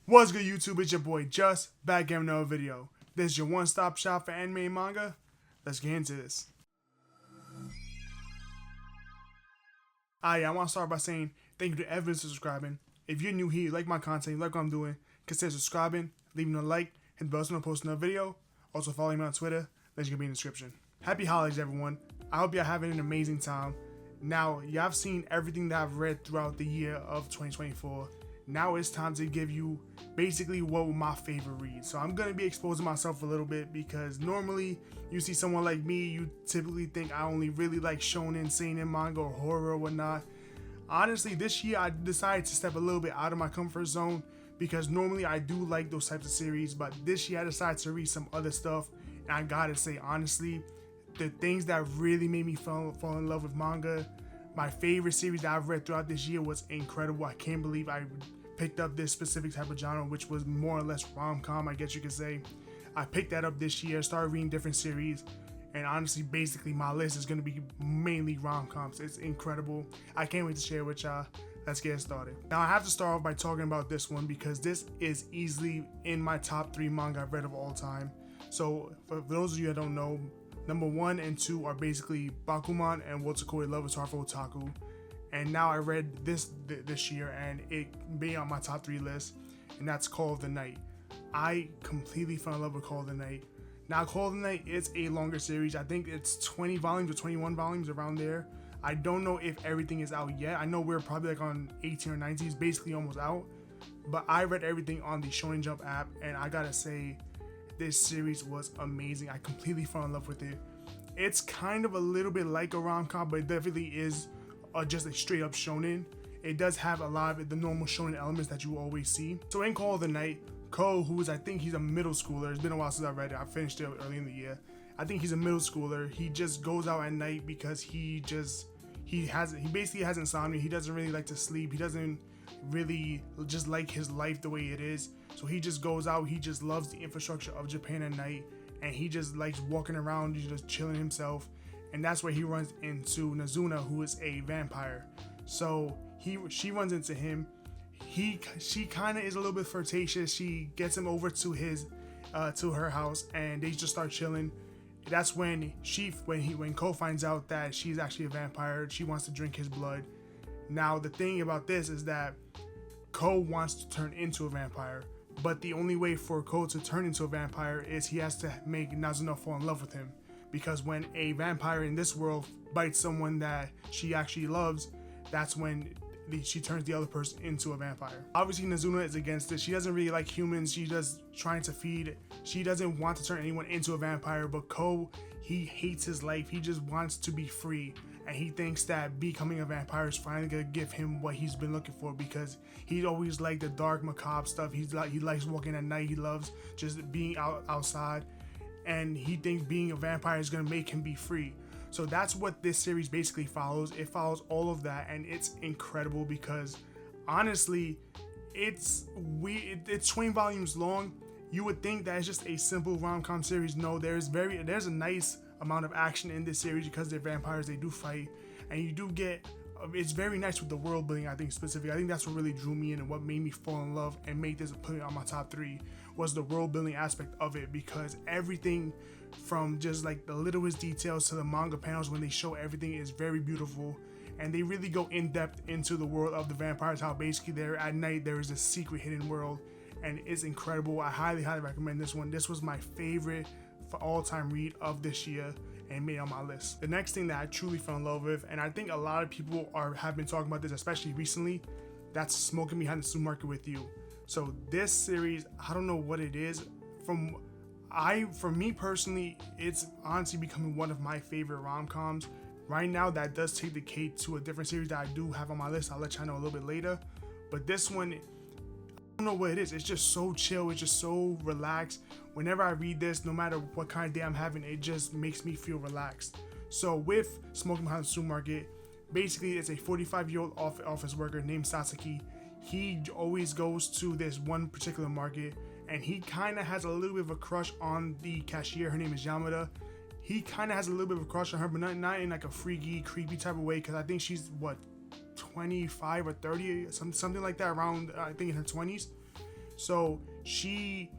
What's good, YouTube? It's your boy Just back in another video. This is your one-stop shop for anime and manga. Let's get into this. I want to start by saying thank you to everyone for subscribing. If you're new here, you like my content, you like what I'm doing, consider subscribing, leaving a like, hit the bell so I post another video. Also follow me on Twitter. Links gonna be in the description. Happy holidays, everyone. I hope you're having an amazing time. Now, y'all have seen everything that I've read throughout the year of 2024. Now it's time to give you basically what were my favorite reads. So I'm going to be exposing myself a little bit because normally you see someone like me, you typically think I only really like shonen, seinen manga, or horror or whatnot. Honestly, this year I decided to step a little bit out of my comfort zone because normally I do like those types of series, but this year I decided to read some other stuff. And I gotta say, honestly, the things that really made me fall in love with manga, my favorite series that I've read throughout this year was incredible. I can't believe I picked up this specific type of genre, which was more or less rom-com, I guess you could say. I picked that up this year, started reading different series, and honestly, basically my list is going to be mainly rom-coms. It's incredible. I can't wait to share it with y'all. Let's get started. Now I have to start off by talking about this one because this is easily in my top 3 manga I've read of all time. So for those of you that don't know, number 1 and 2 are basically Bakuman and Wotakoi Love is Hard for Otaku. And now I read this year and it being on my top 3 list, and that's Call of the Night. I completely fell in love with Call of the Night. Now Call of the Night is a longer series. I think it's 20 volumes or 21 volumes around there. I don't know if everything is out yet. I know we're probably like on 18 or 19, it's basically almost out. But I read everything on the Shonen Jump app, and I gotta say, this series was amazing. I completely fell in love with it. It's kind of a little bit like a rom-com, but it definitely is just a straight up shonen. It does have a lot of the normal shonen elements that you will always see. So in Call of the Night, Ko, who is, I think he's a middle schooler. It's been a while since I read it. I finished it early in the year. I think he's a middle schooler. He just goes out at night because he basically has insomnia. He doesn't really like to sleep. He doesn't really just like his life the way it is. So he just goes out. He just loves the infrastructure of Japan at night, and he just likes walking around, just chilling himself. And that's where he runs into Nazuna, who is a vampire. So she runs into him. She kind of is a little bit flirtatious. She gets him over to her house, and they just start chilling. That's when Ko finds out that she's actually a vampire. She wants to drink his blood. Now the thing about this is that Ko wants to turn into a vampire, but the only way for Ko to turn into a vampire is he has to make Nazuna fall in love with him. Because when a vampire in this world bites someone that she actually loves, that's when she turns the other person into a vampire. Obviously, Nazuna is against it. She doesn't really like humans. She just trying to feed. She doesn't want to turn anyone into a vampire, but Ko, he hates his life. He just wants to be free. And he thinks that becoming a vampire is finally gonna give him what he's been looking for, because he's always liked the dark, macabre stuff. He likes walking at night. He loves just being outside. And he thinks being a vampire is going to make him be free. So that's what this series basically follows. It follows all of that, and it's incredible because honestly, it's 20 volumes long. You would think that it's just a simple rom-com series. No, there's a nice amount of action in this series because they're vampires. They do fight, and you do get. It's very nice with the world building. I think specifically, I think that's what really drew me in and what made me fall in love and make this put it on my top 3 was the world building aspect of it, because everything from just like the littlest details to the manga panels when they show everything is very beautiful, and they really go in depth into the world of the vampires, how basically there at night there is a secret hidden world, and it's incredible. I highly recommend this one. This was my favorite for all-time read of this year and made on my list. The next thing that I truly fell in love with, and I think a lot of people have been talking about this, especially recently, that's Smoking Behind the Supermarket with You. So this series, I don't know what it is. For me personally, it's honestly becoming one of my favorite rom-coms. Right now, that does take the cake to a different series that I do have on my list. I'll let y'all know a little bit later. But this one, I don't know what it is. It's just so chill. It's just so relaxed. Whenever I read this, no matter what kind of day I'm having, it just makes me feel relaxed. So with Smoking Behind the Supermarket, basically it's a 45-year-old office worker named Sasaki. He always goes to this one particular market, and he kind of has a little bit of a crush on the cashier. Her name is Yamada. He kind of has a little bit of a crush on her, but not in like a freaky, creepy type of way, because I think she's, 25 or 30, something like that, around, I think in her 20s. So he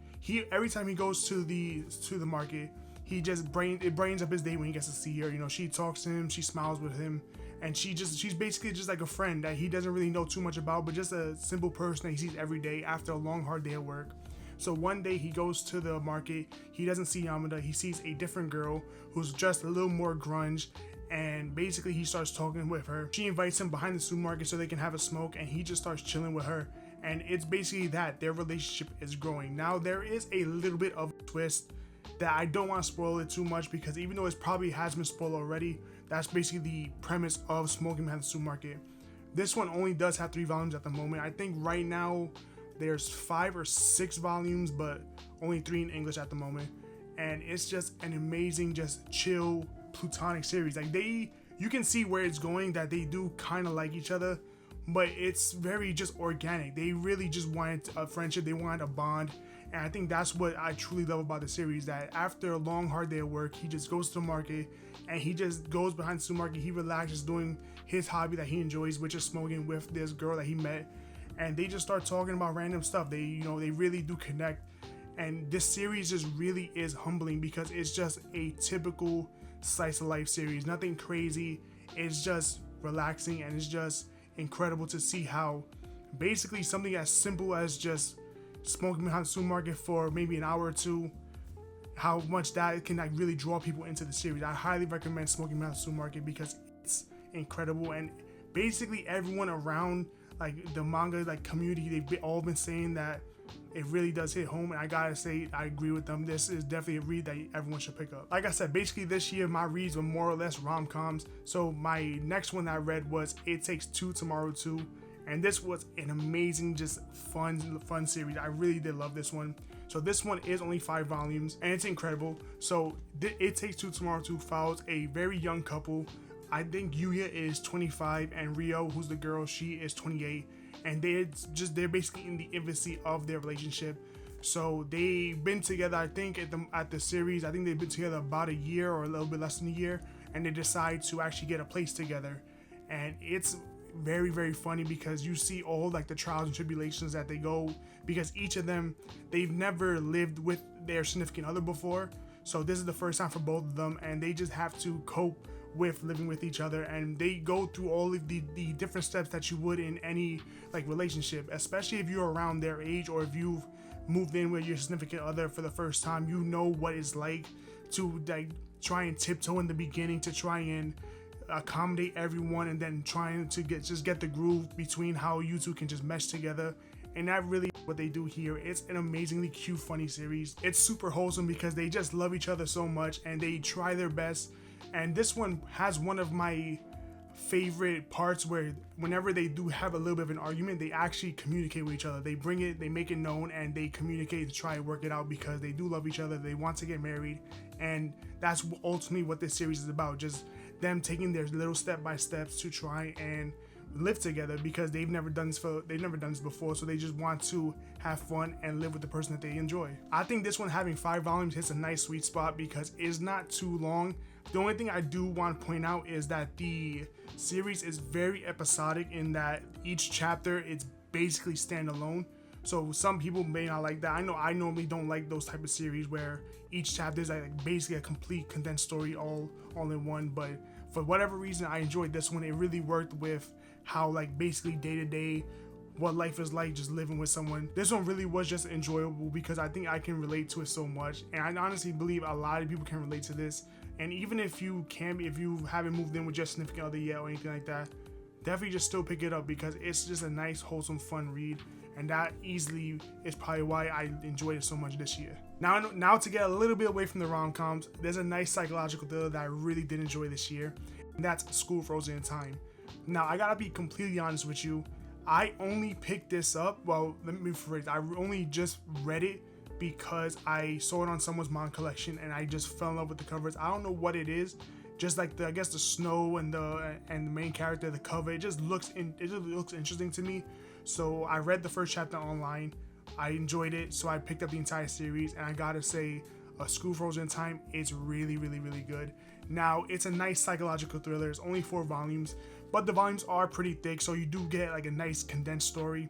every time he goes to the market, he just brains up his day when he gets to see her. You know, she talks to him, she smiles with him, and she's basically just like a friend that he doesn't really know too much about, but just a simple person that he sees every day after a long hard day at work. So one day he goes to the market, he doesn't see Yamada, he sees a different girl who's just a little more grunge, and basically he starts talking with her. She invites him behind the supermarket so they can have a smoke, and he just starts chilling with her. And it's basically that their relationship is growing. Now there is a little bit of a twist that I don't want to spoil it too much, because even though it probably has been spoiled already, that's basically the premise of Smoking Behind the Supermarket. This one only does have 3 volumes at the moment. I think right now there's 5 or 6 volumes, but only 3 in English at the moment. And it's just an amazing, just chill, platonic series. Like you can see where it's going, that they do kind of like each other, but it's very just organic. They really just wanted a friendship, they wanted a bond. And I think that's what I truly love about the series, that after a long hard day of work, he just goes to the market and he just goes behind the supermarket, he relaxes doing his hobby that he enjoys, which is smoking with this girl that he met. And they just start talking about random stuff. They really do connect. And this series just really is humbling, because it's just a typical slice of life series. Nothing crazy. It's just relaxing, and it's just incredible to see how basically something as simple as just smoking behind the supermarket for maybe an hour or two, how much that can like really draw people into the series. I highly recommend Smoking Behind the Supermarket because it's incredible, and basically everyone around like the manga like community, they've all been saying that it really does hit home, and I gotta say I agree with them. This is definitely a read that everyone should pick up. Like I said, basically this year my reads were more or less rom-coms. So my next one that I read was It Takes Two Tomorrow 2, and this was an amazing, just fun series. I really did love this one. So this one is only 5 volumes, and it's incredible. So It Takes Two Tomorrow 2 follows a very young couple. I think Yuya is 25 and Rio, who's the girl, she is 28, and they're basically in the infancy of their relationship. So they've been together, I think at the series, I think they've been together about a year or a little bit less than a year, and they decide to actually get a place together. And it's very, very funny because you see all like the trials and tribulations that they go, because each of them, they've never lived with their significant other before, so this is the first time for both of them, and they just have to cope with living with each other. And they go through all of the different steps that you would in any like relationship, especially if you're around their age, or if you've moved in with your significant other for the first time. You know what it's like to like try and tiptoe in the beginning to try and accommodate everyone, and then trying to get the groove between how you two can just mesh together. And that really is what they do here. It's an amazingly cute, funny series. It's super wholesome because they just love each other so much and they try their best. And this one has one of my favorite parts where whenever they do have a little bit of an argument, they actually communicate with each other. They bring it, they make it known, and they communicate to try and work it out, because they do love each other. They want to get married, and that's ultimately what this series is about. Just them taking their little step by steps to try and live together, because they've never done this before, so they just want to have fun and live with the person that they enjoy. I think this one having 5 volumes hits a nice sweet spot because it's not too long. The only thing I do want to point out is that the series is very episodic in that each chapter it's basically standalone. So some people may not like that. I know I normally don't like those type of series where each chapter is like basically a complete condensed story all in one, but for whatever reason I enjoyed this one. It really worked with how like basically day to day what life is like just living with someone. This one really was just enjoyable because I think I can relate to it so much, and I honestly believe a lot of people can relate to this. And even if you haven't moved in with your significant other yet or anything like that, definitely just still pick it up because it's just a nice, wholesome, fun read, and that easily is probably why I enjoyed it so much this year. Now to get a little bit away from the rom-coms, there's a nice psychological thriller that I really did enjoy this year, and that's School Frozen in Time. Now, I gotta be completely honest with you, I only picked this up, well, let me rephrase, I only just read it because I saw it on someone's manga collection and I just fell in love with the covers. I don't know what it is, just like I guess the snow and the main character, the cover, it just looks interesting to me. So I read the first chapter online, I enjoyed it, so I picked up the entire series, and I gotta say, School Frozen in Time is really, really, really good. Now, it's a nice psychological thriller. It's only 4 volumes, but the volumes are pretty thick, so you do get like a nice condensed story.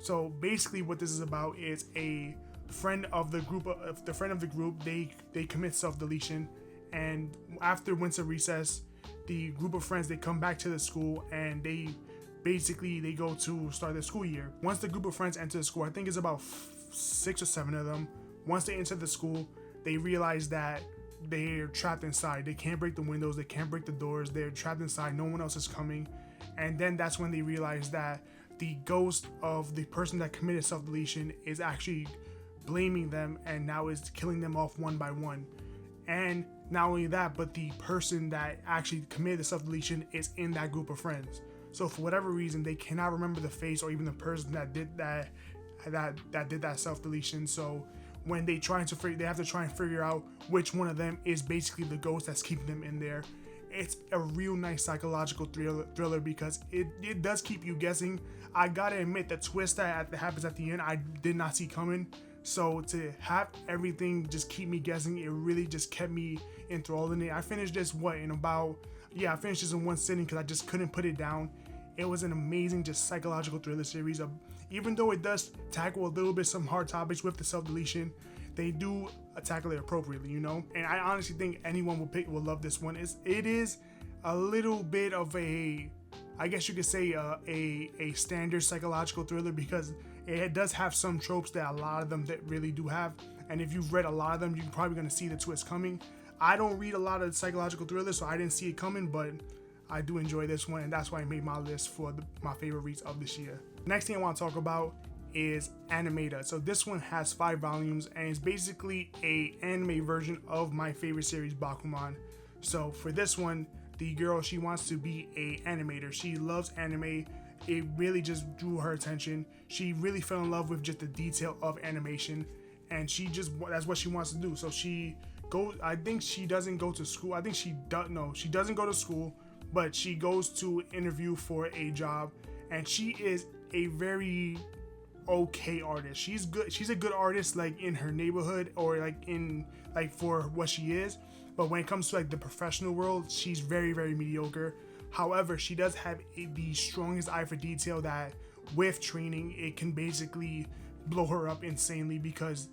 So basically what this is about is a friend of the group, they commit self-deletion, and after winter recess, the group of friends, they come back to the school, and they go to start their school year. Once the group of friends enter the school, I think it's about 6 or 7 of them. Once they enter the school, they realize that they're trapped inside. They can't break the windows, they can't break the doors, they're trapped inside, no one else is coming. And then that's when they realize that the ghost of the person that committed self-deletion is actually blaming them, and now is killing them off one by one. And not only that, but the person that actually committed the self-deletion is in that group of friends. So for whatever reason, they cannot remember the face or even the person that did that self-deletion. So when they have to try and figure out which one of them is basically the ghost that's keeping them in there. It's a real nice psychological thriller because it does keep you guessing. I gotta admit, the twist that happens at the end, I did not see coming. So to have everything just keep me guessing, it really just kept me enthralled in it. I finished this I finished this in one sitting because I just couldn't put it down. It was an amazing just psychological thriller series. Even though it does tackle a little bit some hard topics with the self-deletion, they do tackle it appropriately, you know? And I honestly think anyone will love this one. It is a little bit of I guess you could say a standard psychological thriller, because it does have some tropes that a lot of them that really do have. And if you've read a lot of them, you're probably going to see the twist coming. I don't read a lot of psychological thrillers, so I didn't see it coming, but I do enjoy this one, and that's why I made my list for my favorite reads of this year. Next thing I want to talk about is Animator. So this one has 5 volumes, and it's basically a anime version of my favorite series, Bakuman. So for this one, the girl, she wants to be a animator. She loves anime. It really just drew her attention. She really fell in love with just the detail of animation, and that's what she wants to do. So I think she doesn't go to school. She doesn't go to school, but she goes to interview for a job, and she is a very okay artist. She's good. She's a good artist, like in her neighborhood or like for what she is. But when it comes to like the professional world, she's very, very mediocre. However, she does have the strongest eye for detail that with training, it can basically blow her up insanely, because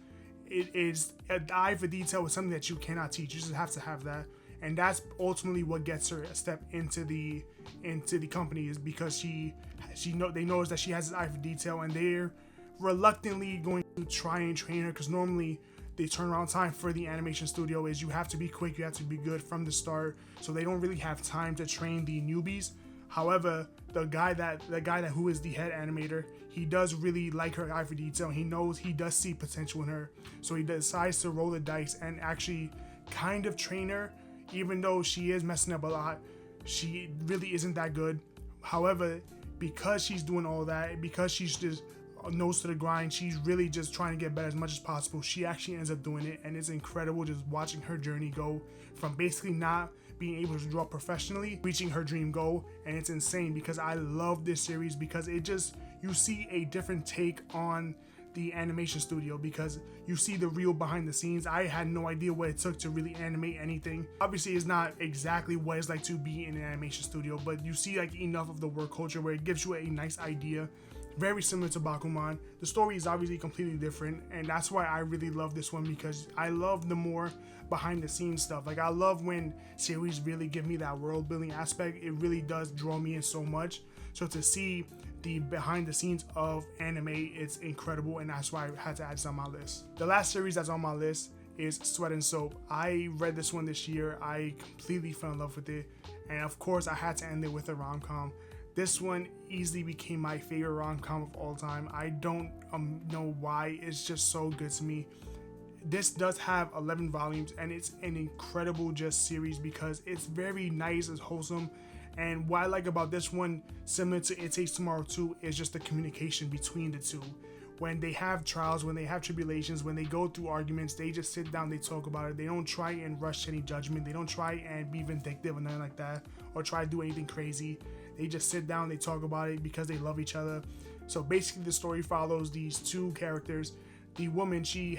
it is an eye for detail with something that you cannot teach. You just have to have that. And that's ultimately what gets her a step into the company, is because they notice that she has this eye for detail, and they're reluctantly going to try and train her, because normally the turnaround time for the animation studio is you have to be quick, you have to be good from the start, so they don't really have time to train the newbies. However, the guy who is the head animator, he does really like her eye for detail. He knows he does see potential in her, so he decides to roll the dice and actually kind of train her. Even though she is messing up a lot, she really isn't that good. However, because she's doing all that, because she's just nose to the grind, she's really just trying to get better as much as possible. She actually ends up doing it, and it's incredible just watching her journey go from basically not being able to draw professionally, reaching her dream goal. And it's insane, because I love this series, because you see a different take on the animation studio, because you see the real behind the scenes. I had no idea what it took to really animate anything. Obviously, it's not exactly what it's like to be in an animation studio, but you see like enough of the work culture where it gives you a nice idea. Very similar to Bakuman. The story is obviously completely different, and that's why I really love this one, because I love the more behind the scenes stuff. Like, I love when series really give me that world building aspect. It really does draw me in so much. So to see the behind the scenes of anime, it's incredible, and that's why I had to add this on my list. The last series that's on my list is Sweat and Soap. I read this one this year. I completely fell in love with it, and of course I had to end it with a rom-com. This one easily became my favorite rom-com of all time. I don't know why. It's just so good to me. This does have 11 volumes, and it's an incredible just series, because it's very nice, it's wholesome. And what I like about this one, similar to It Takes Tomorrow 2, is just the communication between the two. When they have trials, when they have tribulations, when they go through arguments, they just sit down, they talk about it. They don't try and rush any judgment. They don't try and be vindictive or nothing like that, or try to do anything crazy. They just sit down, they talk about it because they love each other. So basically the story follows these two characters. The woman, she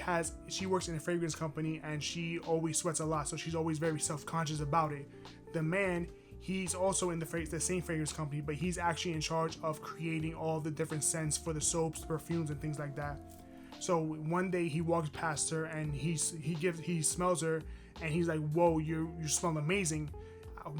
works in a fragrance company, and she always sweats a lot, so she's always very self-conscious about it. The man, he's also in the same fragrance company, but he's actually in charge of creating all the different scents for the soaps, perfumes, and things like that. So one day he walks past her and he smells her, and he's like, "Whoa, you smell amazing.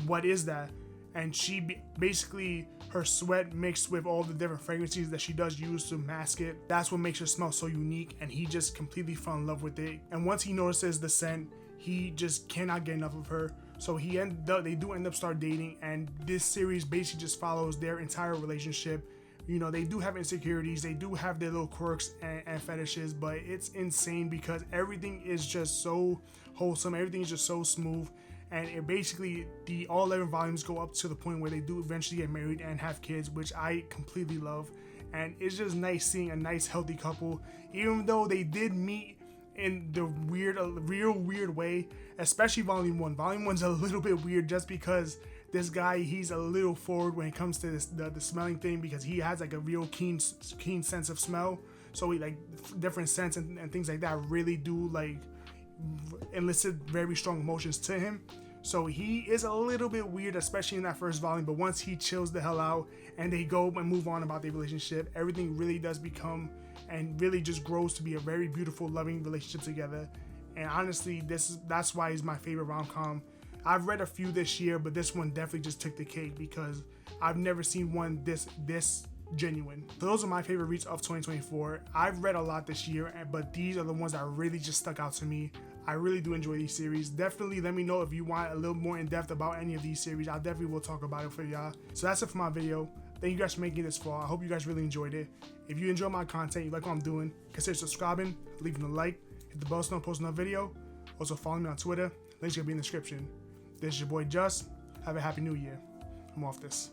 What is that?" And she basically, her sweat mixed with all the different fragrances that she does use to mask it, that's what makes her smell so unique, and he just completely fell in love with it. And once he notices the scent, he just cannot get enough of her. So they do end up start dating, and this series basically just follows their entire relationship. You know, they do have insecurities, they do have their little quirks and fetishes, but it's insane because everything is just so wholesome, everything is just so smooth. And it basically, all 11 volumes go up to the point where they do eventually get married and have kids, which I completely love. And it's just nice seeing a nice, healthy couple, even though they did meet in the real weird way, especially volume 1. Volume 1's a little bit weird just because this guy, he's a little forward when it comes to the smelling thing, because he has like a real keen sense of smell. So he like different scents and things like that really do like elicit very strong emotions to him. So he is a little bit weird, especially in that first volume, but once he chills the hell out and they go and move on about their relationship, everything really does become and really just grows to be a very beautiful, loving relationship together. And honestly, that's why he's my favorite rom-com. I've read a few this year, but this one definitely just took the cake because I've never seen one this genuine. So those are my favorite reads of 2024. I've read a lot this year, but these are the ones that really just stuck out to me. I really do enjoy these series. Definitely let me know if you want a little more in depth about any of these series. I definitely will talk about it for y'all. So that's it for my video. Thank you guys for making it this far. I hope you guys really enjoyed it. If you enjoy my content, you like what I'm doing, consider subscribing, leaving a like, hit the bell so I don't post another video. Also follow me on Twitter. Links gonna be in the description. This is your boy Just. Have a happy new year. I'm off this.